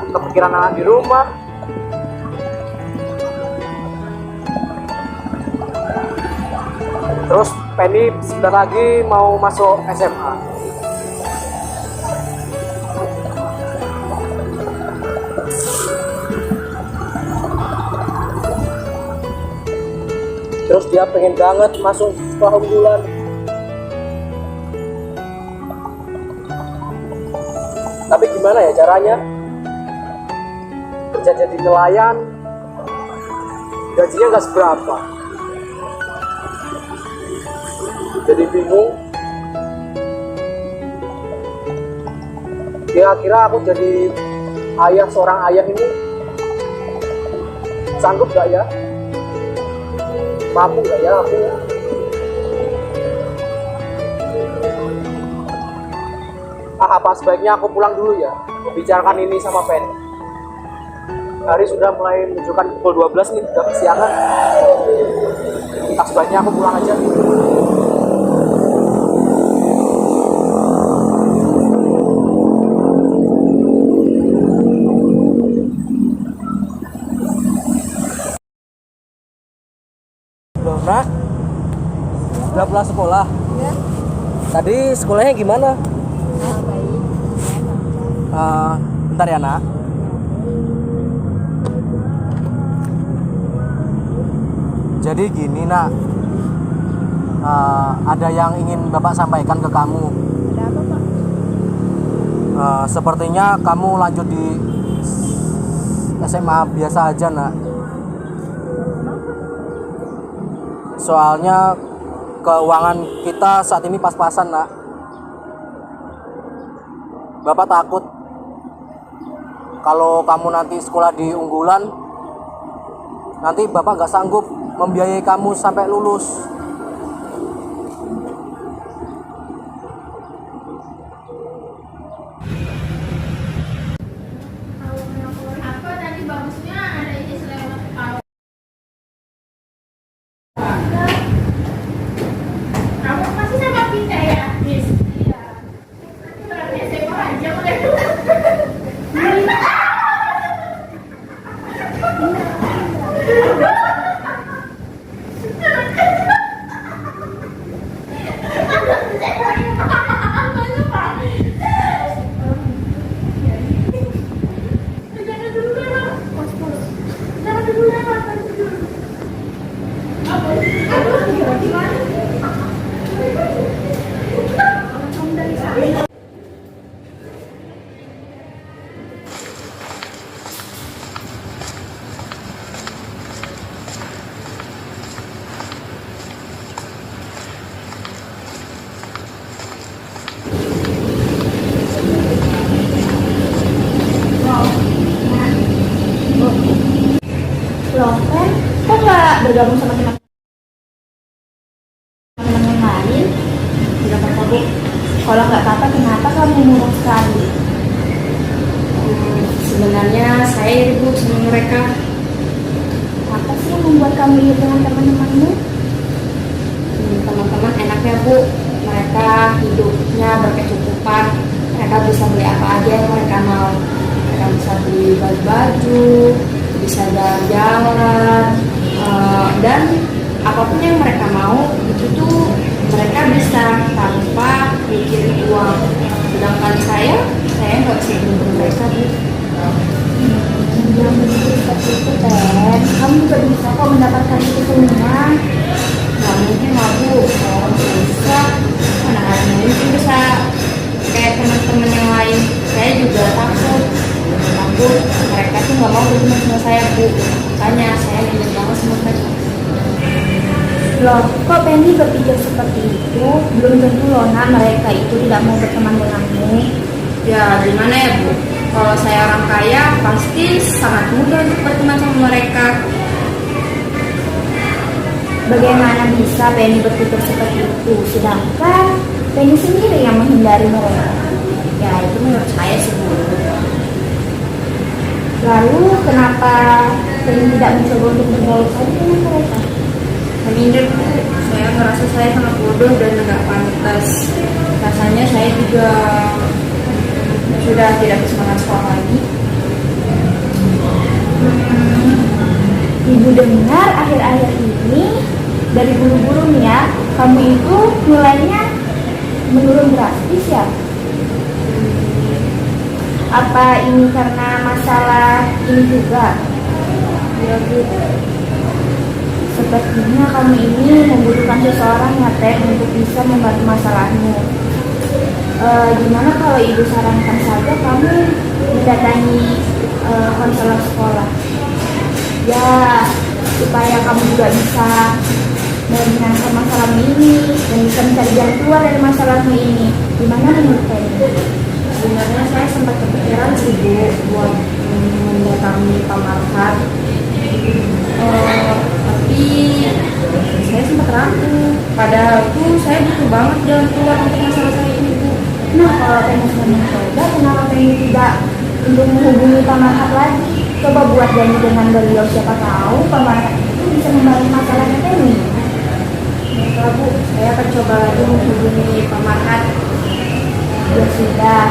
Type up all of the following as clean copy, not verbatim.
kepikiran anak di rumah. Terus Penny sebentar lagi mau masuk SMA. Terus dia pengen banget masuk sekolah unggulan. Tapi gimana ya caranya? Kerja jadi nelayan, gajinya nggak seberapa. Jadi bingung. Kira-kira aku jadi seorang ayah ini sanggup gak ya? Mampu gak ya aku? Apa sebaiknya aku pulang dulu ya? Membicarakan ini sama Pen. Hari sudah mulai menunjukkan pukul 12 nih, udah kesiangan. Sebaiknya aku pulang aja. Nak, udah pulang sekolah? Ya. Tadi sekolahnya gimana? Baik. Bentar ya nak. Jadi gini nak, ada yang ingin bapak sampaikan ke kamu. Ada apa Pak? Sepertinya kamu lanjut di SMA biasa aja nak. Soalnya keuangan kita saat ini pas-pasan nak. Bapak takut kalau kamu nanti sekolah di unggulan, nanti bapak nggak sanggup membiayai kamu sampai lulus. Apa tadi bagusnya ada ini selewat tahu. Kamu masih sama kita ya, Miss? Iya. Berarti SMA aja udah. Loh, kan kok nggak bergabung sama teman-teman yang lain? Tidak apa-apa Bu. Kalau nggak apa-apa, kenapa kamu murung sekali? Sebenarnya saya ribut sama mereka. Apa sih yang membuat kamu iri dengan teman-temanmu? Teman-teman enaknya Bu, mereka hidupnya berkecukupan. Mereka bisa beli apa aja yang mereka mau. Mereka bisa beli baju, bisa jalan-jalan, dan apapun yang mereka mau itu tuh mereka bisa tanpa mikirin uang. Sedangkan saya nggak bisa beli mereka Bu. Yang begitu seperti itu, Ten. Kamu juga bisa kok mendapatkan itu semua. Nggak mungkin lah Bu, kalau bisa mana ada mungkin bisa kayak teman-teman yang lain. Saya juga takut mereka tuh nggak mau berteman sama saya Bu, makanya saya ingin banget sama mereka. Loh, kok Penny berpikir seperti itu? Belum tentu loh, Nak, mereka itu tidak mau berteman denganmu. Ya gimana ya Bu, kalau saya orang kaya pasti sangat mudah untuk berteman sama mereka. Bagaimana bisa Penny berpikir seperti itu? Sedangkan Penny sendiri yang menghindari mereka. Ya itu menurut saya sih Bu. Lalu kenapa Penny tidak mencoba untuk bergaul saja dengan mereka? Menghindar Bu, saya merasa saya sangat bodoh dan nggak pantas. Rasanya saya juga sudah tidak bersemangat sekolah lagi. Ibu dengar akhir-akhir ini dari guru-guru nih ya, kamu itu nilainya menurun drastis ya? Apa ini karena masalah ini juga? Ya Bu. Sepertinya kamu ini membutuhkan seseorang ya Teh untuk bisa membantu masalahmu. Gimana kalau ibu sarankan saja kamu mendatangi konselor sekolah? Ya, supaya kamu juga bisa meringankan masalahmu ini dan bisa mencari jalan keluar dari masalahmu ini. Gimana menurut kamu? Sebenarnya saya sempat kepikiran sih Bu buat mendatangi Pak Marhat. Tapi saya sempat ragu. Padahal tuh saya butuh banget jalan keluar untuk masalah saya ini Bu. Nah, kalau pengen sudah mencoba, kenapa pengen tidak untuk menghubungi Pak Marhat lagi? Coba buat janji dengan beliau, siapa tahu Pak Marhat itu bisa membantu masalahnya Penny. Baiklah Bu, saya akan coba lagi menghubungi Pak Marhat. Ya sudah,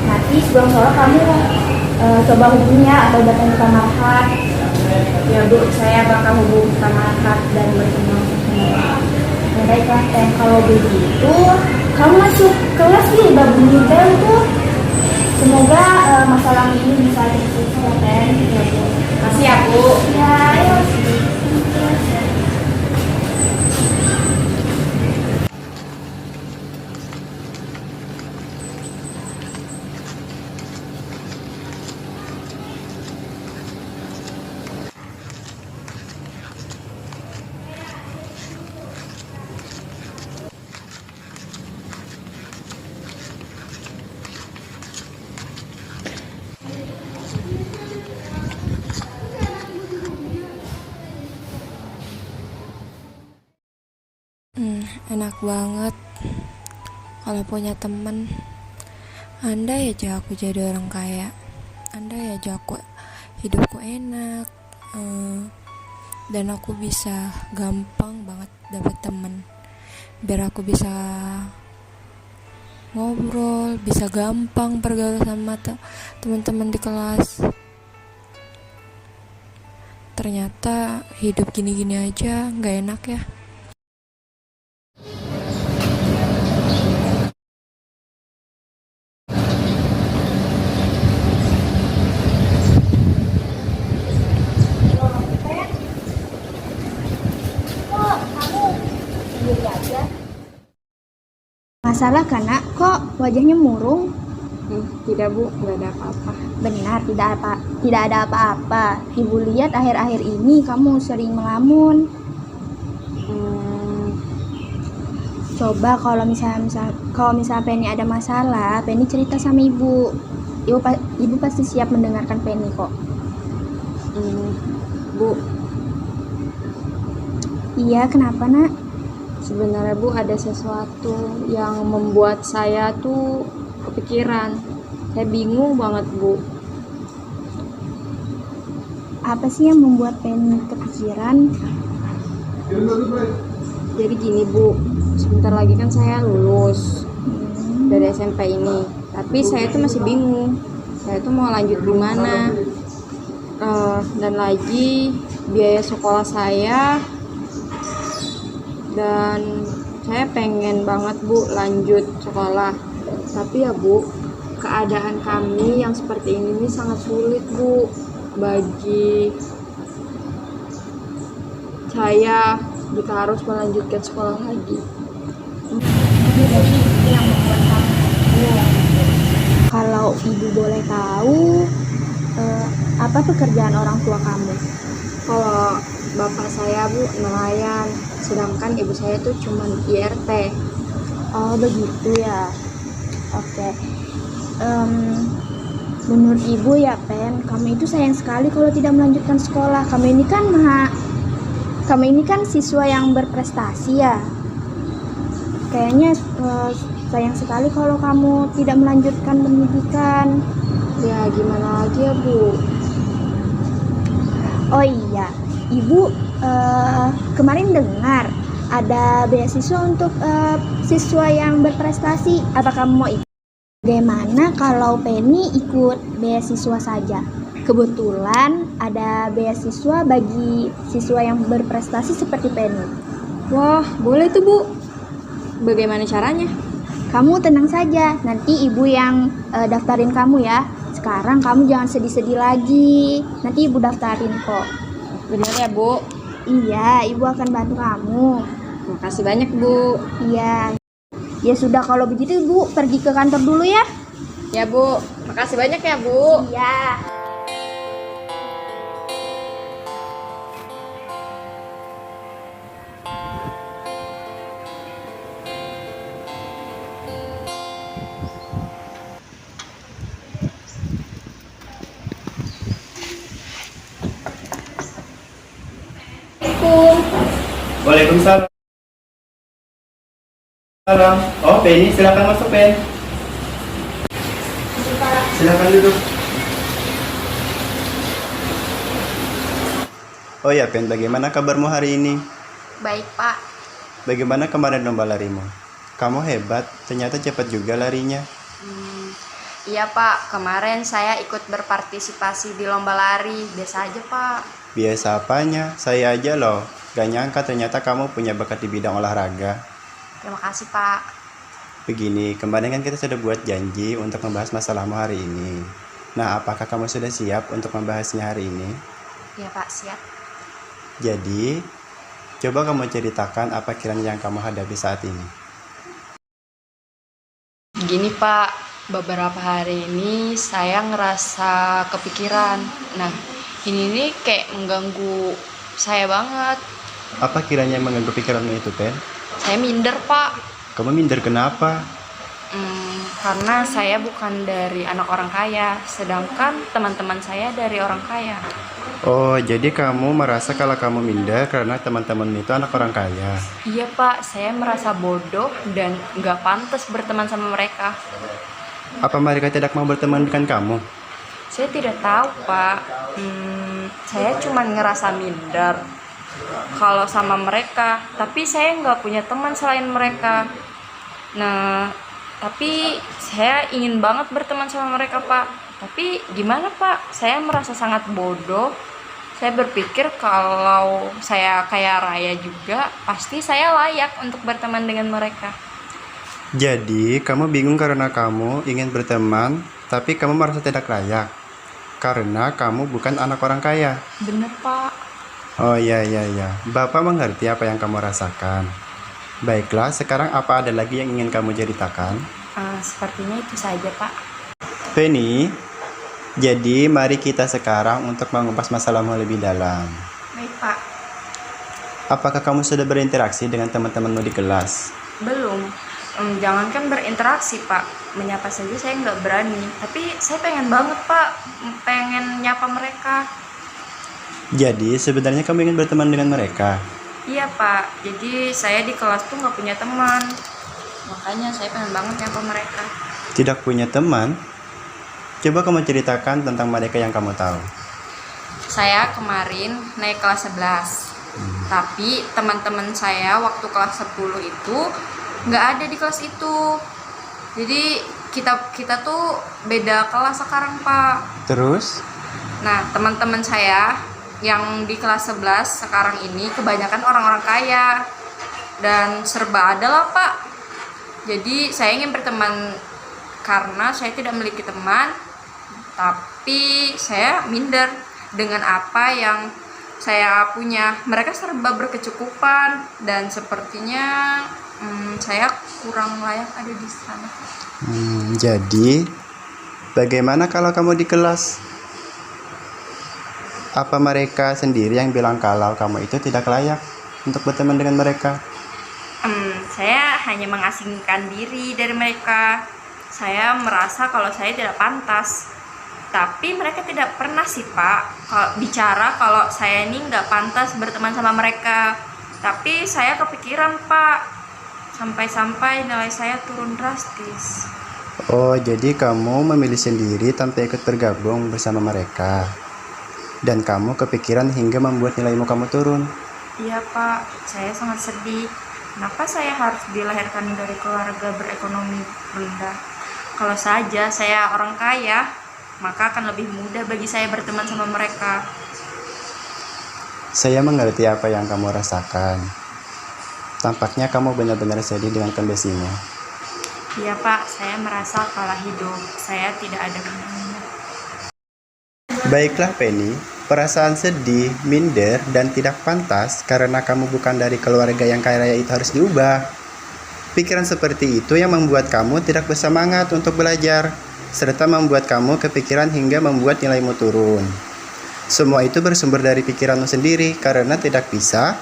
nanti sebelum sore kamu coba hubungi ya atau datang ke Pak Marhat. Ya Bu, saya bakal hubungi Pak Marhat dan bertemu langsung sama Pak. Ya baiklah Teh, kalau begitu kamu masuk kelas nih, babu bel tuh. Semoga masalah ini bisa diselesaikan ya Teh. Ya Bu. Makasih ya Bu. Ya, ayo. Enak banget kalau punya temen. Andai aja aku jadi orang kaya, andai aja aku hidupku enak, dan aku bisa gampang banget dapet temen, biar aku bisa ngobrol, bisa gampang bergaul sama teman-teman di kelas. Ternyata hidup gini-gini aja nggak enak ya. Masalah karena kok wajahnya murung? Tidak Bu, nggak ada apa-apa. Benar, tidak ada apa-apa. Ibu lihat akhir-akhir ini kamu sering melamun. Coba kalau misalnya Penny ada masalah, Penny cerita sama ibu. Ibu pasti siap mendengarkan Penny kok. Bu, Iya, kenapa nak? sebenarnya Bu ada sesuatu yang membuat saya tuh kepikiran. Saya bingung banget Bu. Apa sih yang membuat Penny kepikiran? Jadi gini Bu, sebentar lagi kan saya lulus dari SMP ini. Tapi saya tuh masih bingung. Saya tuh mau lanjut di mana? Dan lagi biaya sekolah saya, dan saya pengen banget Bu lanjut sekolah. Tapi ya Bu, keadaan kami yang seperti ini sangat sulit Bu bagi saya jika harus melanjutkan sekolah lagi. Jadi itu yang membuat kamu. Kalau ibu boleh tahu, apa pekerjaan orang tua kamu? Kalau bapak saya Bu nelayan, sedangkan ibu saya tuh cuman IRT. Oh begitu ya. Oke. Menurut ibu ya Pen, kamu itu sayang sekali kalau tidak melanjutkan sekolah. Kamu ini kan siswa yang berprestasi ya. Kayaknya sayang sekali kalau kamu tidak melanjutkan pendidikan. Ya gimana lagi ya Bu. Oh iya, ibu kemarin dengar ada beasiswa untuk siswa yang berprestasi. Apa kamu mau ikut? Bagaimana kalau Penny ikut beasiswa saja? Kebetulan ada beasiswa bagi siswa yang berprestasi seperti Penny. Wah, boleh tuh Bu. Bagaimana caranya? Kamu tenang saja, nanti ibu yang daftarin kamu ya. Sekarang kamu jangan sedih-sedih lagi, nanti ibu daftarin kok. Bener ya Bu? Iya, ibu akan bantu kamu. Makasih banyak Bu. Iya. Ya sudah, kalau begitu ibu pergi ke kantor dulu ya. Ya Bu, makasih banyak ya Bu. Iya. Waalaikumsalam. Oh, Penny, silakan masuk, Pen. Silakan duduk. Oh ya, Pen, bagaimana kabarmu hari ini? Baik Pak. Bagaimana kemarin lomba larimu? Kamu hebat, ternyata cepat juga larinya. Iya Pak, kemarin saya ikut berpartisipasi di lomba lari. Biasa aja Pak. Biasa apanya? Saya aja loh. Gak nyangka ternyata kamu punya bakat di bidang olahraga. Terima kasih Pak. Begini, kemarin kan kita sudah buat janji untuk membahas masalahmu hari ini. Nah, apakah kamu sudah siap untuk membahasnya hari ini? Iya Pak, siap. Jadi, coba kamu ceritakan apa kiranya yang kamu hadapi saat ini. Gini Pak, beberapa hari ini saya ngerasa kepikiran. Nah, ini nih kayak mengganggu saya banget. Apa kiranya yang mengganggu pikiranmu itu, Pen? Saya minder Pak. Kamu minder kenapa? Karena saya bukan dari anak orang kaya, sedangkan teman-teman saya dari orang kaya. Oh, jadi kamu merasa kalau kamu minder karena teman-temanmu itu anak orang kaya. Iya Pak, saya merasa bodoh dan nggak pantas berteman sama mereka. Apa mereka tidak mau berteman dengan kamu? Saya tidak tahu Pak. Saya cuma ngerasa minder kalau sama mereka, tapi saya nggak punya teman selain mereka. Nah, tapi saya ingin banget berteman sama mereka Pak. Tapi gimana Pak? Saya merasa sangat bodoh. Saya berpikir kalau saya kaya raya juga, pasti saya layak untuk berteman dengan mereka. Jadi, kamu bingung karena kamu ingin berteman, tapi kamu merasa tidak layak. Karena kamu bukan anak orang kaya. Bener Pak. Oh iya. Bapak mengerti apa yang kamu rasakan. Baiklah, sekarang apa ada lagi yang ingin kamu ceritakan? Sepertinya itu saja Pak. Penny, jadi mari kita sekarang untuk mengupas masalahmu lebih dalam. Baik Pak. Apakah kamu sudah berinteraksi dengan teman-temanmu di kelas? Belum. Jangankan berinteraksi Pak, menyapa saja saya nggak berani. Tapi saya pengen banget Pak, pengen nyapa mereka. Jadi sebenarnya kamu ingin berteman dengan mereka? Iya Pak, jadi saya di kelas tuh nggak punya teman. Makanya saya pengen banget nyapa mereka. Tidak punya teman? Coba kamu ceritakan tentang mereka yang kamu tahu. Saya kemarin naik kelas 11. Tapi teman-teman saya waktu kelas 10 itu nggak ada di kelas itu. Jadi kita tuh beda kelas sekarang Pak. Terus? Nah, teman-teman saya yang di kelas 11 sekarang ini kebanyakan orang-orang kaya dan serba ada lah Pak. Jadi saya ingin berteman karena saya tidak memiliki teman, tapi saya minder dengan apa yang saya punya. Mereka serba berkecukupan dan sepertinya saya kurang layak ada di sana. Jadi bagaimana kalau kamu di kelas? Apa mereka sendiri yang bilang kalau kamu itu tidak layak untuk berteman dengan mereka? Saya hanya mengasingkan diri dari mereka. Saya merasa kalau saya tidak pantas. Tapi mereka tidak pernah sih Pak bicara kalau saya ini nggak pantas berteman sama mereka. Tapi saya kepikiran Pak, sampai-sampai nilai saya turun drastis. Oh, jadi kamu memilih sendiri tanpa ikut bergabung bersama mereka. Dan kamu kepikiran hingga membuat nilaimu kamu turun. Iya Pak, saya sangat sedih. Kenapa saya harus dilahirkan dari keluarga berekonomi rendah? Kalau saja saya orang kaya, maka akan lebih mudah bagi saya berteman sama mereka. Saya mengerti apa yang kamu rasakan. Tampaknya kamu benar-benar sedih dengan kondisinya. Iya Pak, saya merasa kalah hidup. Saya tidak ada gunanya. Baiklah Penny, perasaan sedih, minder, dan tidak pantas karena kamu bukan dari keluarga yang kaya raya itu harus diubah. Pikiran seperti itu yang membuat kamu tidak bersemangat untuk belajar, serta membuat kamu kepikiran hingga membuat nilaimu turun. Semua itu bersumber dari pikiranmu sendiri karena tidak bisa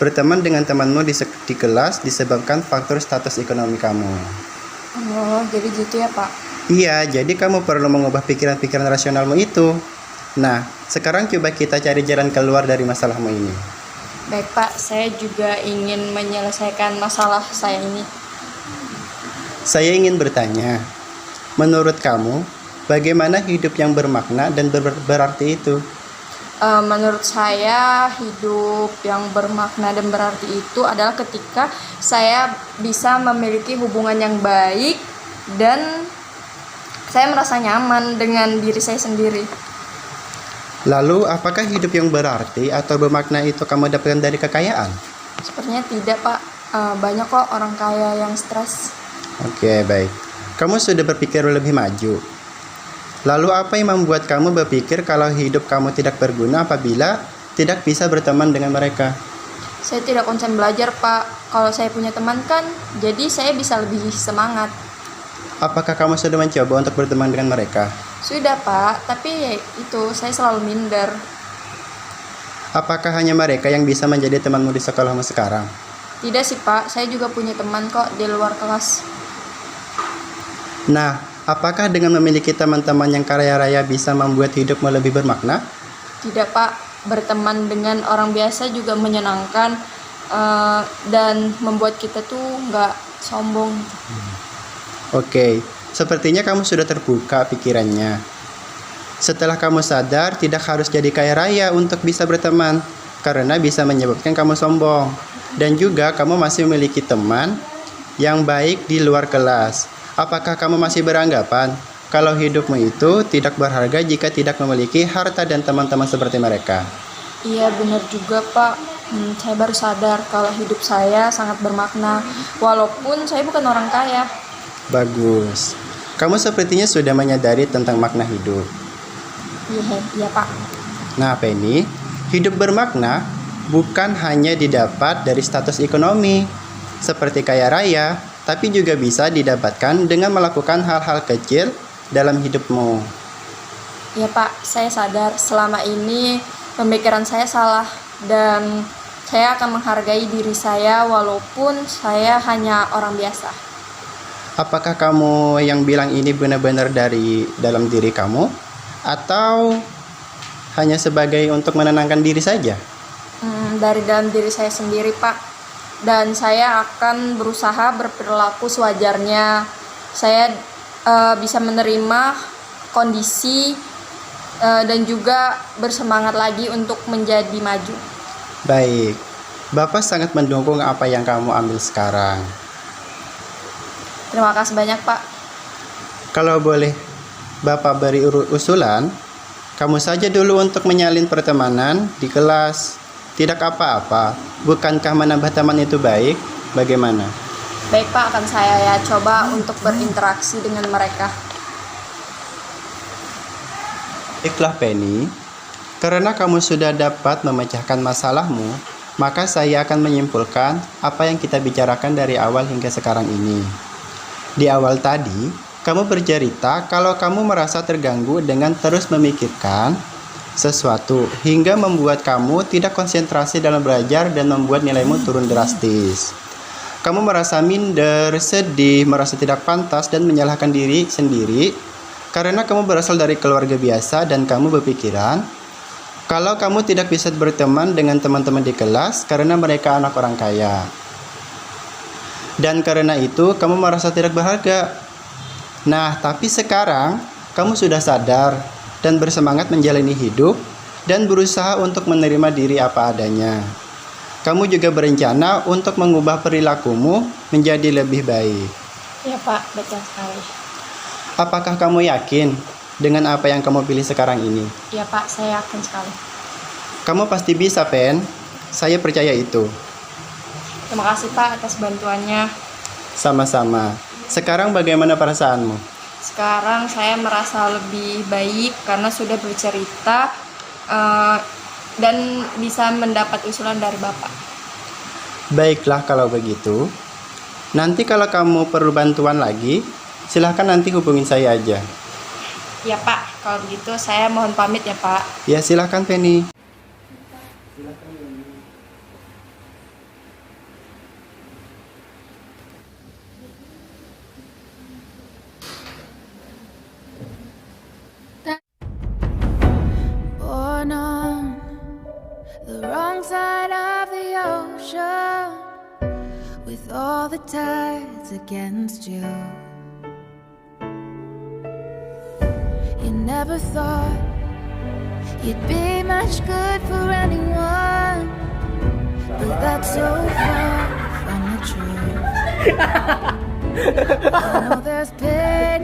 berteman dengan temanmu di kelas disebabkan faktor status ekonomi kamu. Oh, jadi gitu ya Pak? Iya, jadi kamu perlu mengubah pikiran-pikiran rasionalmu itu. Nah, sekarang coba kita cari jalan keluar dari masalahmu ini. Baik Pak, saya juga ingin menyelesaikan masalah saya ini. Saya ingin bertanya, menurut kamu, bagaimana hidup yang bermakna dan berarti itu? Menurut saya hidup yang bermakna dan berarti itu adalah ketika saya bisa memiliki hubungan yang baik dan saya merasa nyaman dengan diri saya sendiri. Lalu, apakah hidup yang berarti atau bermakna itu kamu dapatkan dari kekayaan? Sepertinya tidak Pak, banyak kok orang kaya yang stres. Oke, baik. Kamu sudah berpikir lebih maju. Lalu apa yang membuat kamu berpikir kalau hidup kamu tidak berguna apabila tidak bisa berteman dengan mereka? Saya tidak konsen belajar Pak, kalau saya punya teman kan, jadi saya bisa lebih semangat. Apakah kamu sudah mencoba untuk berteman dengan mereka? Sudah Pak, tapi ya itu saya selalu minder. Apakah hanya mereka yang bisa menjadi temanmu di sekolahmu sekarang? Tidak sih Pak, saya juga punya teman kok di luar kelas. Nah, apakah dengan memiliki teman-teman yang kaya raya bisa membuat hidupmu lebih bermakna? Tidak Pak, berteman dengan orang biasa juga menyenangkan dan membuat kita tuh nggak sombong. Oke, sepertinya kamu sudah terbuka pikirannya. Setelah kamu sadar tidak harus jadi kaya raya untuk bisa berteman, karena bisa menyebabkan kamu sombong. Dan juga kamu masih memiliki teman yang baik di luar kelas. Apakah kamu masih beranggapan kalau hidupmu itu tidak berharga jika tidak memiliki harta dan teman-teman seperti mereka? Iya benar juga Pak, saya baru sadar kalau hidup saya sangat bermakna, walaupun saya bukan orang kaya. Bagus. Kamu sepertinya sudah menyadari tentang makna hidup. Iya Pak. Nah, Penny, hidup bermakna bukan hanya didapat dari status ekonomi seperti kaya raya, tapi juga bisa didapatkan dengan melakukan hal-hal kecil dalam hidupmu. Iya Pak, saya sadar selama ini pemikiran saya salah dan saya akan menghargai diri saya walaupun saya hanya orang biasa. Apakah kamu yang bilang ini benar-benar dari dalam diri kamu atau hanya sebagai untuk menenangkan diri saja? Dari dalam diri saya sendiri Pak, dan saya akan berusaha berperilaku sewajarnya. Saya bisa menerima kondisi dan juga bersemangat lagi untuk menjadi maju. Baik, Bapak sangat mendukung apa yang kamu ambil sekarang. Terima kasih banyak Pak. Kalau boleh Bapak beri usulan, kamu saja dulu untuk menyalin pertemanan di kelas. Tidak apa-apa, bukankah menambah teman itu baik? Bagaimana? Baik Pak, akan saya coba untuk berinteraksi dengan mereka. Baiklah Penny, karena kamu sudah dapat memecahkan masalahmu, maka saya akan menyimpulkan apa yang kita bicarakan dari awal hingga sekarang ini. Di awal tadi, kamu bercerita kalau kamu merasa terganggu dengan terus memikirkan sesuatu hingga membuat kamu tidak konsentrasi dalam belajar dan membuat nilaimu turun drastis. Kamu merasa minder, sedih, merasa tidak pantas dan menyalahkan diri sendiri karena kamu berasal dari keluarga biasa dan kamu berpikiran kalau kamu tidak bisa berteman dengan teman-teman di kelas karena mereka anak orang kaya. Dan karena itu kamu merasa tidak berharga. Nah, tapi sekarang kamu sudah sadar dan bersemangat menjalani hidup dan berusaha untuk menerima diri apa adanya. Kamu juga berencana untuk mengubah perilakumu menjadi lebih baik. Iya Pak, betul sekali. Apakah kamu yakin dengan apa yang kamu pilih sekarang ini? Iya Pak, saya yakin sekali. Kamu pasti bisa, Pen. Saya percaya itu. Terima kasih Pak atas bantuannya. Sama-sama. Sekarang bagaimana perasaanmu? Sekarang saya merasa lebih baik karena sudah bercerita dan bisa mendapat usulan dari Bapak. Baiklah kalau begitu. Nanti kalau kamu perlu bantuan lagi, silahkan nanti hubungin saya aja. Ya Pak, kalau begitu saya mohon pamit ya Pak. Ya silahkan Penny. Born on the wrong side of the ocean, with all the tides against you. You never thought you'd be much good for anyone, but that's so far from the truth. I know there's pain